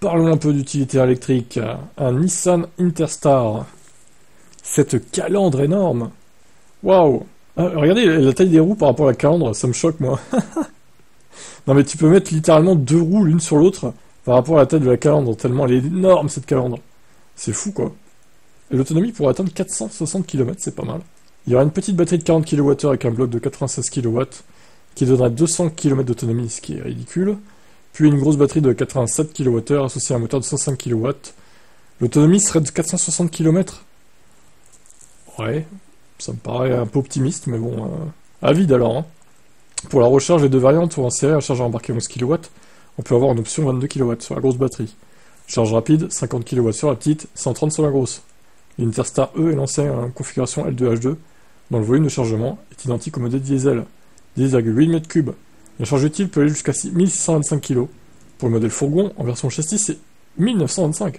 Parlons un peu d'utilitaire électrique. Un Nissan Interstar. Cette calandre énorme. Waouh. Regardez la taille des roues par rapport à la calandre, ça me choque moi. Non mais tu peux mettre littéralement deux roues l'une sur l'autre par rapport à la taille de la calandre, tellement elle est énorme cette calandre. C'est fou quoi. Et l'autonomie pourrait atteindre 460 km, c'est pas mal. Il y aura une petite batterie de 40 kWh avec un bloc de 96 kW qui donnerait 200 km d'autonomie, ce qui est ridicule. Puis une grosse batterie de 87 kWh associée à un moteur de 105 kW. L'autonomie serait de 460 km. Ouais, ça me paraît un peu optimiste, mais bon, à vide alors. Hein. Pour la recharge, les deux variantes ont un série à chargeur embarqué 11 kW. On peut avoir en option 22 kW sur la grosse batterie. Charge rapide, 50 kW sur la petite, 130 sur la grosse. L'Interstar E est lancé en configuration L2H2, dont le volume de chargement est identique au modèle diesel, 10,8 m3. La charge utile peut aller jusqu'à 1625 kg. Pour le modèle fourgon, en version châssis, c'est 1925.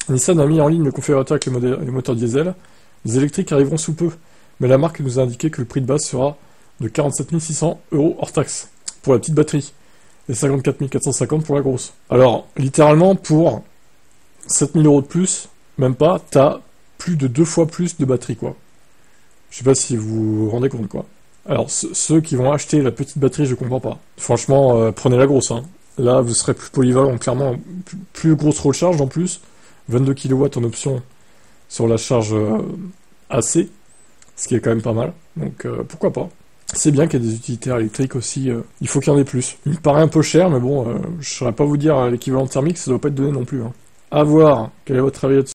Nissan a mis en ligne le configurateur avec les moteurs diesel. Les électriques arriveront sous peu, mais la marque nous a indiqué que le prix de base sera de 47 600 € hors taxe pour la petite batterie et 54 450 pour la grosse. Alors, littéralement, pour 7 000 € de plus, même pas, t'as plus de 2 fois plus de batterie, quoi. Je sais pas si vous vous rendez compte, quoi. Alors, ceux qui vont acheter la petite batterie, je comprends pas. Franchement, prenez la grosse, hein. Là, vous serez plus polyvalent, clairement, plus grosse recharge en plus, 22 kW en option sur la charge AC, ce qui est quand même pas mal, donc pourquoi pas. C'est bien qu'il y ait des utilitaires électriques aussi, il faut qu'il y en ait plus. Il me paraît un peu cher, mais bon, je saurais pas vous dire l'équivalent thermique, ça doit pas être donné non plus. Hein. À voir, quel est votre avis là-dessus?